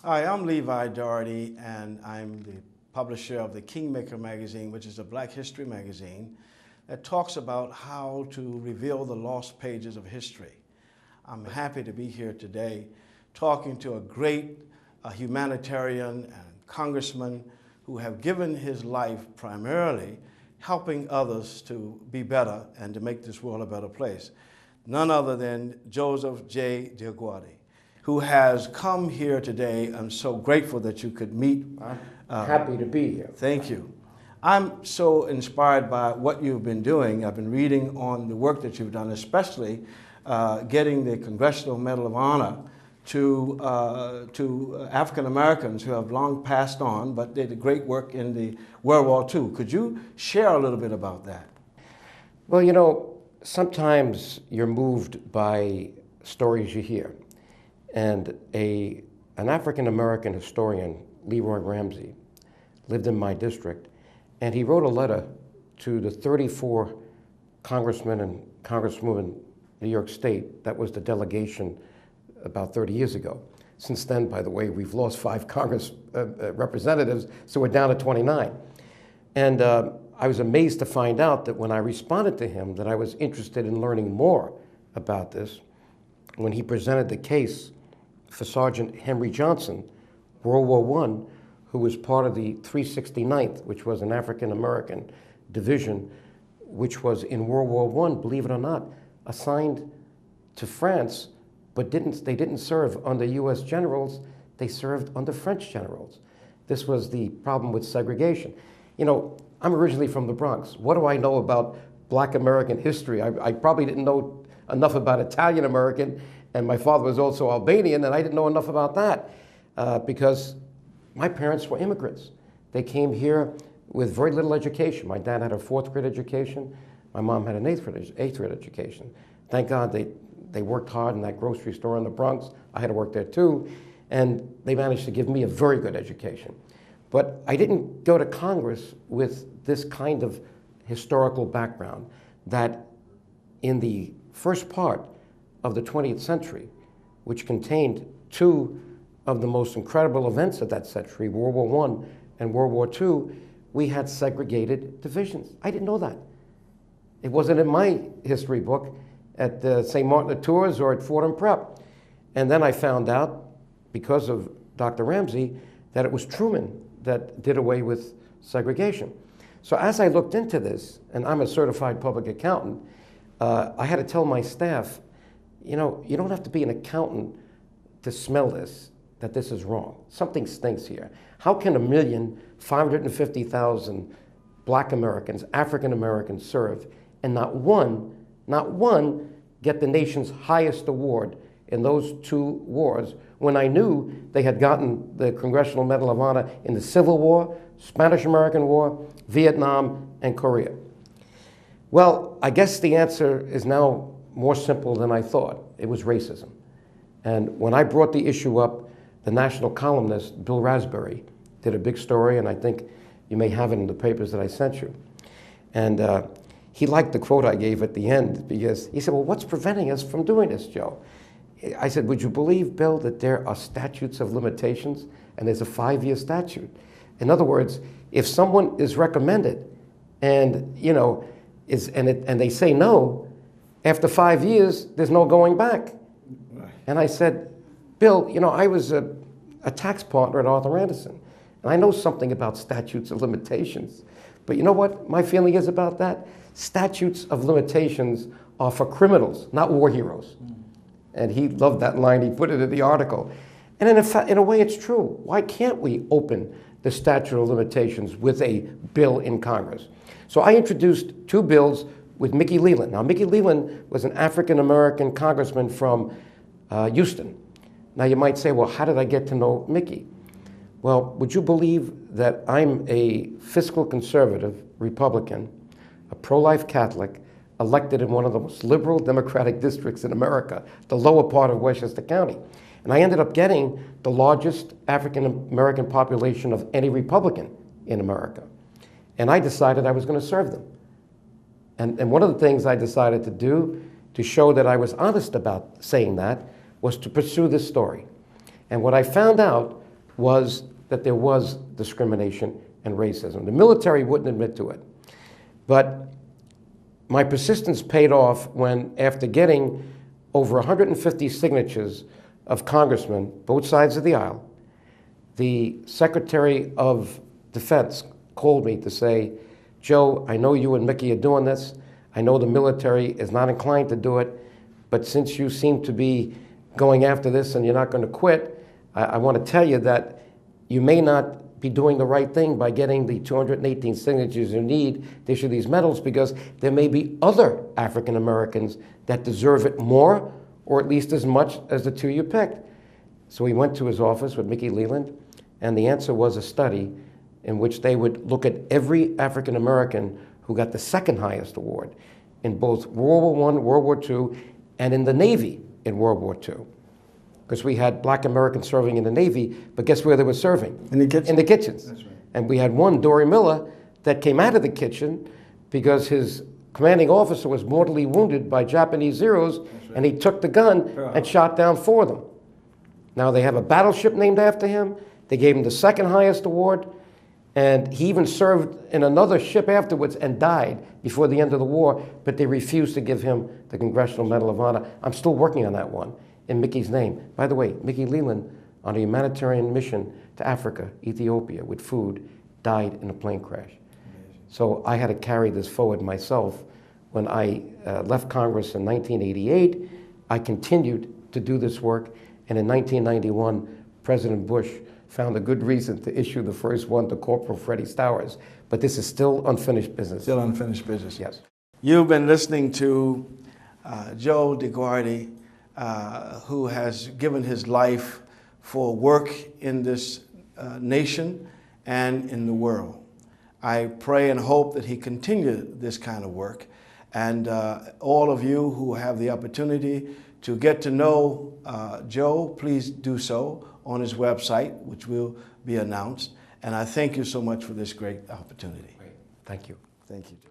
Hi, I'm Levi Daugherty, and I'm the publisher of the Kingmaker magazine, which is a Black history magazine that talks about how to reveal the lost pages of history. I'm happy to be here today talking to a great humanitarian and congressman who have given his life primarily helping others to be better and to make this world a better place. None other than Joseph J. Dioguardi, who has come here today. I'm so grateful that you could meet. I'm happy to be here. Thank you. I'm so inspired by what you've been doing. I've been reading on the work that you've done, especially getting the Congressional Medal of Honor to African Americans who have long passed on, but they did great work in the World War II. Could you share a little bit about that? Well, you know, sometimes you're moved by stories you hear. And an African-American historian, Leroy Ramsey, lived in my district, and he wrote a letter to the 34 congressmen and congresswomen in New York State. That was the delegation about 30 years ago. Since then, by the way, we've lost 5 Congress representatives, so we're down to 29. And I was amazed to find out that when I responded to him that I was interested in learning more about this, when he presented the case for Sergeant Henry Johnson, World War I, who was part of the 369th, which was an African-American division, which was in World War I, believe it or not, assigned to France, but they didn't serve under US generals, they served under French generals. This was the problem with segregation. You know, I'm originally from the Bronx. What do I know about Black American history? I probably didn't know enough about Italian American, and my father was also Albanian, and I didn't know enough about that because my parents were immigrants. They came here with very little education. My dad had a 4th grade education. My mom had an 8th grade education. Thank God they worked hard in that grocery store in the Bronx. I had to work there too, and they managed to give me a very good education. But I didn't go to Congress with this kind of historical background that in the first part of the 20th century, which contained 2 of the most incredible events of that century, World War I and World War II, we had segregated divisions. I didn't know that. It wasn't in my history book at St. Martin de Tours or at Fordham Prep. And then I found out, because of Dr. Ramsey, that it was Truman that did away with segregation. So as I looked into this, and I'm a certified public accountant, I had to tell my staff, you know, you don't have to be an accountant to smell this, that this is wrong. Something stinks here. How can 1,550,000 Black Americans, African Americans serve, and not one get the nation's highest award in those 2 wars, when I knew they had gotten the Congressional Medal of Honor in the Civil War, Spanish-American War, Vietnam, and Korea? Well, I guess the answer is now more simple than I thought. It was racism. And when I brought the issue up, the national columnist, Bill Raspberry, did a big story, and I think you may have it in the papers that I sent you. And he liked the quote I gave at the end, because he said, well, what's preventing us from doing this, Joe? I said, would you believe, Bill, that there are statutes of limitations, and there's a 5-year statute? In other words, if someone is recommended and, you know, and they say no, after 5 years, there's no going back. Right. And I said, Bill, you know, I was a tax partner at Arthur Andersen, and I know something about statutes of limitations. But you know what my feeling is about that? Statutes of limitations are for criminals, not war heroes. And he loved that line. He put it in the article. And in a way, it's true. Why can't we open the statute of limitations with a bill in Congress? So I introduced 2 bills with Mickey Leland. Now, Mickey Leland was an African-American congressman from Houston. Now, you might say, well, how did I get to know Mickey? Well, would you believe that I'm a fiscal conservative Republican, a pro-life Catholic, elected in one of the most liberal Democratic districts in America, the lower part of Westchester County. And I ended up getting the largest African-American population of any Republican in America. And I decided I was going to serve them. And one of the things I decided to do to show that I was honest about saying that was to pursue this story. And what I found out was that there was discrimination and racism. The military wouldn't admit to it. But my persistence paid off when, after getting over 150 signatures of congressmen, both sides of the aisle, the Secretary of Defense called me to say, Joe, I know you and Mickey are doing this. I know the military is not inclined to do it, but since you seem to be going after this and you're not going to quit, I want to tell you that you may not be doing the right thing by getting the 218 signatures you need to issue these medals, because there may be other African Americans that deserve it more, or at least as much as the two you picked. So we went to his office with Mickey Leland, and the answer was a study in which they would look at every African American who got the second highest award in both World War I, World War II, and in the Navy in World War II. Because we had black Americans serving in the Navy, but guess where they were serving? In the kitchen? In the kitchens. That's right. And we had one, Dory Miller, that came out of the kitchen because his commanding officer was mortally wounded by Japanese Zeros, right. And he took the gun and shot down 4 of them. Now they have a battleship named after him. They gave him the second highest award, and he even served in another ship afterwards and died before the end of the war, but they refused to give him the Congressional Medal of Honor. I'm still working on that one in Mickey's name. By the way, Mickey Leland, on a humanitarian mission to Africa, Ethiopia, with food, died in a plane crash. Amazing. So I had to carry this forward myself. When I left Congress in 1988, I continued to do this work, and in 1991, President Bush found a good reason to issue the first one to Corporal Freddie Stowers. But this is still unfinished business. Still unfinished business. Yes. You've been listening to Joe Dioguardi, who has given his life for work in this nation and in the world. I pray and hope that he continue this kind of work. And all of you who have the opportunity to get to know Joe, please do so on his website, which will be announced. And I thank you so much for this great opportunity. Great. Thank you. Thank you, Joe.